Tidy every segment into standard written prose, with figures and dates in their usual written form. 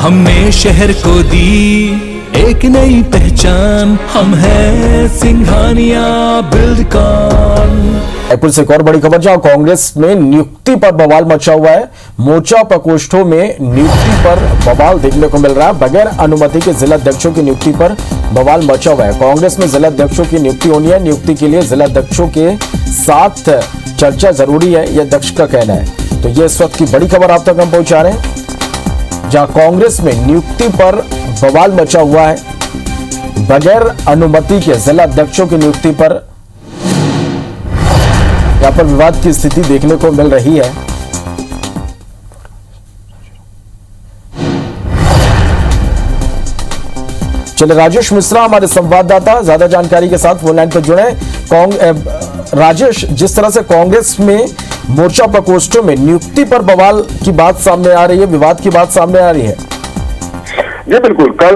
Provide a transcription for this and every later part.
हमने शहर को दी एक नई पहचान, हम हैं सिंघानिया बिल्डकॉन। रायपुर से एक और बड़ी खबर, जहां कांग्रेस में नियुक्ति पर बवाल मचा हुआ है। मोर्चा प्रकोष्ठों में नियुक्ति पर बवाल देखने को मिल रहा है। बगैर अनुमति के जिला अध्यक्षों की नियुक्ति पर बवाल मचा हुआ है। कांग्रेस में जिला अध्यक्षों की नियुक्ति होनी है। नियुक्ति के लिए जिला अध्यक्षों के साथ चर्चा जरूरी है, यह अध्यक्ष का कहना है। तो ये इस वक्त की बड़ी खबर आप तक हम पहुंचा रहे हैं, जहां कांग्रेस में नियुक्ति पर बवाल मचा हुआ है। बगैर अनुमति के जिला अध्यक्षों की नियुक्ति पर यहां पर विवाद की स्थिति देखने को मिल रही है। चलिए, राजेश मिश्रा हमारे संवाददाता ज्यादा जानकारी के साथ फोन लाइन पर जुड़े। राजेश, जिस तरह से कांग्रेस में मोर्चा प्रकोष्ठों में नियुक्ति पर बवाल की बात सामने आ रही है, विवाद की बात सामने आ रही है। जी बिल्कुल, कल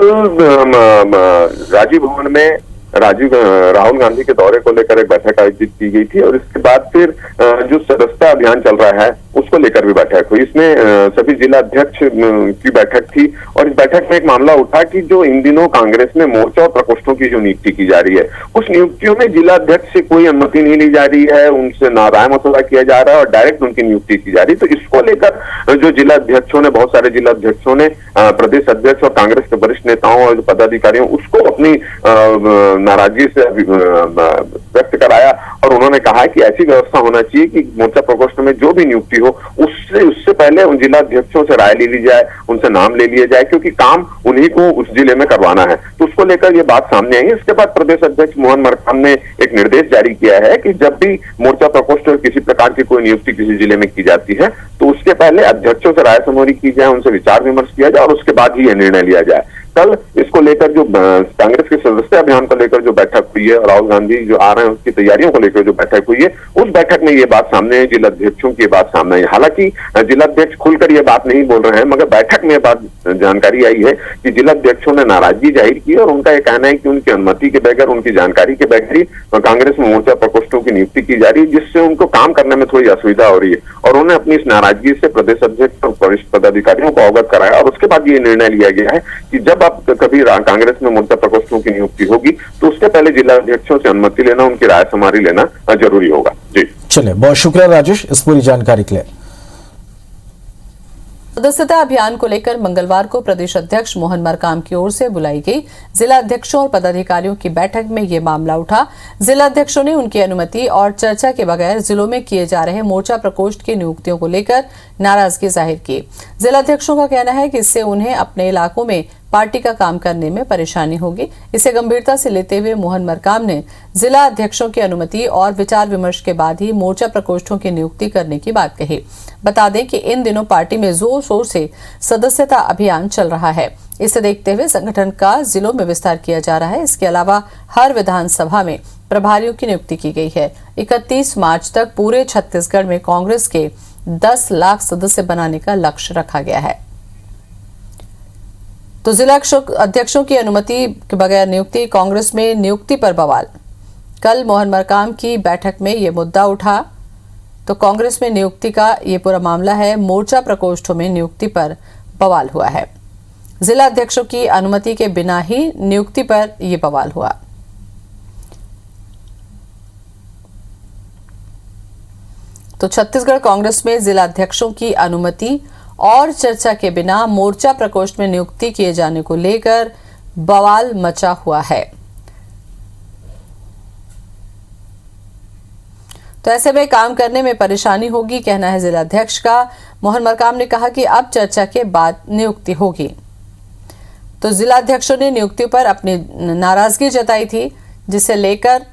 राजीव भवन में राहुल गांधी के दौरे को लेकर एक बैठक आयोजित की गई थी और इसके बाद फिर जो सदस्यता अभियान चल रहा है उसको लेकर भी बैठक हुई। इसमें सभी जिला अध्यक्ष की बैठक थी और इस बैठक में एक मामला उठा कि जो इन दिनों कांग्रेस में मोर्चा और प्रकोष्ठों की जो नियुक्ति की जा रही है, उस नियुक्तियों में जिला अध्यक्ष से कोई अनुमति नहीं ली जा रही है, उनसे नाराय मसौदा किया जा रहा है और डायरेक्ट उनकी नियुक्ति की जा रही है। तो इसको लेकर जो जिला अध्यक्षों ने, बहुत सारे जिला अध्यक्षों ने प्रदेश अध्यक्ष और कांग्रेस के वरिष्ठ नेताओं और पदाधिकारियों उसको अपनी नाराजगी से व्यक्त कराया और उन्होंने कहा कि ऐसी व्यवस्था होना चाहिए कि मोर्चा प्रकोष्ठ में जो भी नियुक्ति हो उससे पहले उन जिला अध्यक्षों से राय ले ली जाए, उनसे नाम ले लिया जाए, क्योंकि काम उन्हीं को उस जिले में करवाना है। तो उसको लेकर ये बात सामने आई। इसके बाद प्रदेश अध्यक्ष मोहन मरकाम ने एक निर्देश जारी किया है कि जब भी मोर्चा प्रकोष्ठ में किसी प्रकार की कोई नियुक्ति किसी जिले में की जाती है तो उसके पहले अध्यक्षों से राय समोरी की जाए, उनसे विचार विमर्श किया जाए और उसके बाद ही यह निर्णय लिया जाए। कल इसको लेकर जो कांग्रेस के सदस्यता अभियान को लेकर जो बैठक हुई है और राहुल गांधी जो आ रहे हैं उसकी तैयारियों को लेकर जो बैठक हुई है, उस बैठक में ये बात सामने है, जिला अध्यक्षों की बात सामने आई। हालांकि जिला अध्यक्ष खुलकर ये बात नहीं बोल रहे हैं, मगर बैठक में बात जानकारी आई है कि जिला अध्यक्षों ने नाराजगी जाहिर की और उनका यह कहना है कि उनकी अनुमति के बगैर, उनकी जानकारी के बगैर ही कांग्रेस में मोर्चा प्रकोष्ठों की नियुक्ति की जा रही है, जिससे उनको काम करने में थोड़ी असुविधा हो रही है और उन्होंने अपनी इस नाराजगी से प्रदेश अध्यक्ष और वरिष्ठ पदाधिकारियों को अवगत कराया और उसके बाद ये निर्णय लिया गया है कि जब आप कभी कांग्रेस में मोर्चा प्रकोष्ठों की नियुक्ति होगी तो उसके पहले जिला अध्यक्षों से अनुमति लेना, उनकी राय समारी लेना जरूरी होगा। जी चलिए, बहुत शुक्रिया राजेश इस पूरी जानकारी के लिए। सदस्यता अभियान को लेकर मंगलवार को प्रदेश अध्यक्ष मोहन मरकाम की ओर से बुलाई गई जिला अध्यक्षों और पदाधिकारियों की बैठक में ये मामला उठा। जिला अध्यक्षों ने उनकी अनुमति और चर्चा के बगैर जिलों में किए जा रहे मोर्चा प्रकोष्ठ की नियुक्तियों को लेकर नाराजगी जाहिर की। जिला अध्यक्षों का कहना है कि इससे उन्हें अपने इलाकों में पार्टी का काम करने में परेशानी होगी। इसे गंभीरता से लेते हुए मोहन मरकाम ने जिला अध्यक्षों की अनुमति और विचार विमर्श के बाद ही मोर्चा प्रकोष्ठों की नियुक्ति करने की बात कही। बता दें कि इन दिनों पार्टी में जोर शोर से सदस्यता अभियान चल रहा है। इसे देखते हुए संगठन का जिलों में विस्तार किया जा रहा है। इसके अलावा हर विधानसभा में प्रभारियों की नियुक्ति की गई है। 31 मार्च तक पूरे छत्तीसगढ़ में कांग्रेस के 10 लाख सदस्य बनाने का लक्ष्य रखा गया है। तो जिला अध्यक्षों की अनुमति के बगैर नियुक्ति, कांग्रेस में नियुक्ति पर बवाल। कल मोहन मरकाम की बैठक में ये मुद्दा उठा। तो कांग्रेस में नियुक्ति का ये पूरा मामला है। मोर्चा प्रकोष्ठों में नियुक्ति पर बवाल हुआ है। जिला अध्यक्षों की अनुमति के बिना ही नियुक्ति पर यह बवाल हुआ। तो छत्तीसगढ़ कांग्रेस में जिला अध्यक्षों की अनुमति और चर्चा के बिना मोर्चा प्रकोष्ठ में नियुक्ति किए जाने को लेकर बवाल मचा हुआ है। तो ऐसे में काम करने में परेशानी होगी, कहना है जिला अध्यक्ष का। मोहन मरकाम ने कहा कि अब चर्चा के बाद नियुक्ति होगी। तो जिला अध्यक्षों ने नियुक्ति पर अपनी नाराजगी जताई थी, जिसे लेकर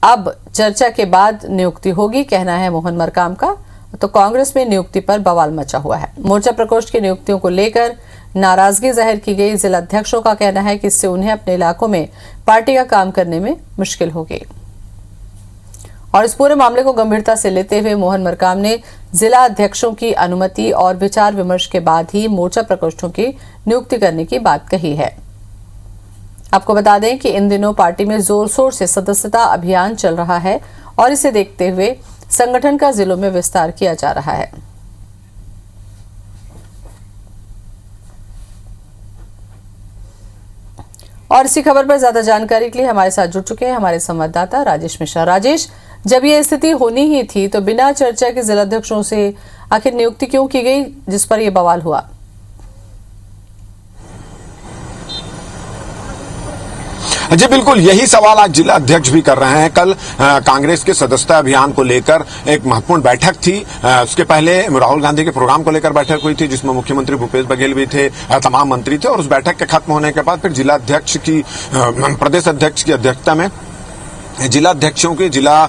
अब चर्चा के बाद नियुक्ति होगी, कहना है मोहन मरकाम का। तो कांग्रेस में नियुक्ति पर बवाल मचा हुआ है। मोर्चा प्रकोष्ठ की नियुक्तियों को लेकर नाराजगी जाहिर की गई। जिला अध्यक्षों का कहना है कि इससे उन्हें अपने इलाकों में पार्टी का काम करने में मुश्किल होगी। और इस पूरे मामले को गंभीरता से लेते हुए मोहन मरकाम ने जिला अध्यक्षों की अनुमति और विचार विमर्श के बाद ही मोर्चा प्रकोष्ठों की नियुक्ति करने की बात कही है। आपको बता दें कि इन दिनों पार्टी में जोर शोर से सदस्यता अभियान चल रहा है और इसे देखते हुए संगठन का जिलों में विस्तार किया जा रहा है। और इसी खबर पर ज्यादा जानकारी के लिए हमारे साथ जुड़ चुके हैं हमारे संवाददाता राजेश मिश्रा। राजेश, जब ये स्थिति होनी ही थी तो बिना चर्चा के जिलाध्यक्षों से आखिर नियुक्ति क्यों की गई, जिस पर यह बवाल हुआ? जी बिल्कुल, यही सवाल आज जिला अध्यक्ष भी कर रहे हैं। कल कांग्रेस के सदस्यता अभियान को लेकर एक महत्वपूर्ण बैठक थी। उसके पहले राहुल गांधी के प्रोग्राम को लेकर बैठक हुई थी, जिसमें मुख्यमंत्री भूपेश बघेल भी थे, तमाम मंत्री थे। और उस बैठक के खत्म होने के बाद फिर जिला अध्यक्ष की प्रदेश अध्यक्ष की अध्यक्षता में जिला अध्यक्षों के जिला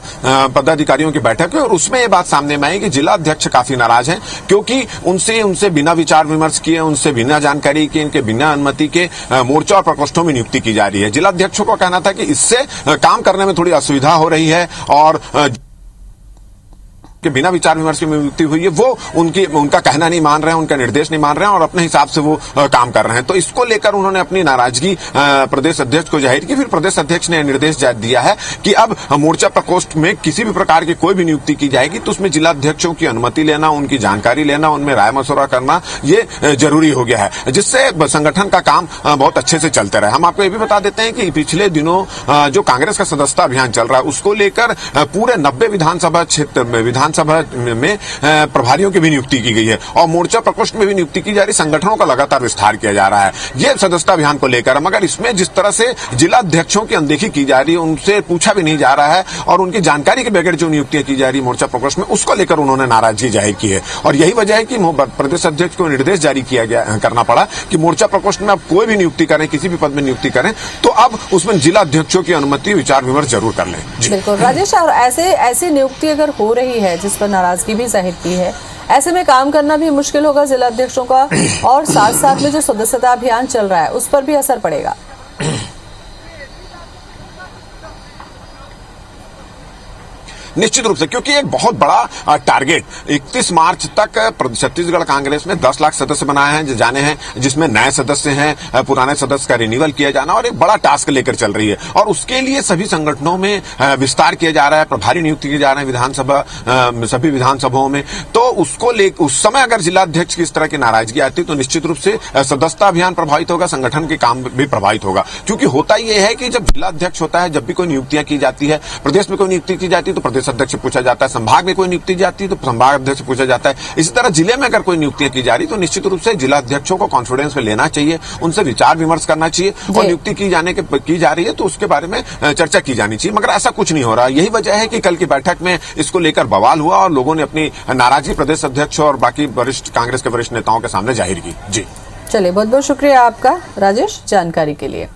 पदाधिकारियों की बैठक है। और उसमें ये बात सामने में आई कि जिला अध्यक्ष काफी नाराज हैं, क्योंकि उनसे बिना विचार विमर्श किए, उनसे बिना जानकारी के, इनके बिना अनुमति के मोर्चा और प्रकोष्ठों में नियुक्ति की जा रही है। जिला अध्यक्षों का कहना था कि इससे काम करने में थोड़ी असुविधा हो रही है और कि बिना विचार विमर्श की नियुक्ति हुई है, वो उनका कहना नहीं मान रहे हैं, उनका निर्देश नहीं मान रहे हैं और अपने हिसाब से वो काम कर रहे हैं। तो इसको लेकर उन्होंने अपनी नाराजगी प्रदेश अध्यक्ष को जाहिर की। फिर प्रदेश अध्यक्ष ने निर्देश दिया है कि अब मोर्चा प्रकोष्ठ में किसी भी प्रकार की कोई भी नियुक्ति की जाएगी तो उसमें जिला अध्यक्षों की अनुमति लेना, उनकी जानकारी लेना, उनमें राय मशवरा करना, ये जरूरी हो गया है, जिससे संगठन का काम बहुत अच्छे से चलते रहे। हम आपको ये भी बता देते हैं कि पिछले दिनों जो कांग्रेस का सदस्यता अभियान चल रहा है, उसको लेकर पूरे 90 विधानसभा क्षेत्र में प्रभारियों की भी नियुक्ति की गई है और मोर्चा प्रकोष्ठ में भी नियुक्ति की जा रही। संगठनों का लगातार विस्तार किया जा रहा है ये सदस्यता अभियान को लेकर। मगर इसमें जिस तरह से जिला अध्यक्षों की अनदेखी की जा रही है, उनसे पूछा भी नहीं जा रहा है और उनकी जानकारी के बगैर जो नियुक्तियां की जा रही है मोर्चा प्रकोष्ठ में, उसको लेकर उन्होंने नाराजगी जाहिर की है। और यही वजह है कि प्रदेश अध्यक्ष को निर्देश जारी करना पड़ा कि मोर्चा प्रकोष्ठ में अब कोई भी नियुक्ति करें, किसी भी पद में नियुक्ति करें तो अब उसमें जिला अध्यक्षों की अनुमति, विचार विमर्श जरूर कर लें। बिल्कुल राजेश, और ऐसी नियुक्ति अगर हो रही है जिस पर नाराजगी भी जाहिर की है, ऐसे में काम करना भी मुश्किल होगा जिला अध्यक्षों का और साथ साथ में जो सदस्यता अभियान चल रहा है उस पर भी असर पड़ेगा। निश्चित रूप से, क्योंकि एक बहुत बड़ा टारगेट 31 मार्च तक छत्तीसगढ़ कांग्रेस में 10 लाख सदस्य बनाए हैं, जाने हैं, जिसमें नए सदस्य हैं, पुराने सदस्य का रिन्यूअल किया जाना और एक बड़ा टास्क लेकर चल रही है। और उसके लिए सभी संगठनों में विस्तार किया जा रहा है, प्रभारी नियुक्ति किए जा रहे हैं विधानसभा, सभी विधानसभाओं में। तो उसको लेकर उस समय अगर जिला अध्यक्ष की इस तरह की नाराजगी आती तो निश्चित रूप से सदस्यता अभियान प्रभावित होगा, संगठन के काम भी प्रभावित होगा। क्योंकि होता यह है कि जब जिला अध्यक्ष होता है, जब भी कोई नियुक्तियां की जाती है, प्रदेश में कोई नियुक्ति की जाती है तो प्रदेश अध्यक्ष से पूछा जाता है, संभाग में कोई नियुक्ति जाती है तो संभाग अध्यक्ष से पूछा जाता है। इसी तरह जिले में अगर कोई नियुक्तियां की जा रही तो निश्चित रूप से जिला अध्यक्षों को कॉन्फिडेंस में लेना चाहिए, उनसे विचार विमर्श करना चाहिए और नियुक्ति की जा रही है तो उसके बारे में चर्चा की जानी चाहिए। मगर ऐसा कुछ नहीं हो रहा। यही वजह है कि कल की बैठक में इसको लेकर बवाल हुआ और लोगों ने अपनी नाराजगी प्रदेश अध्यक्ष और बाकी कांग्रेस के वरिष्ठ नेताओं के सामने जाहिर की। जी चलिए, बहुत बहुत शुक्रिया आपका राजेश जानकारी के लिए।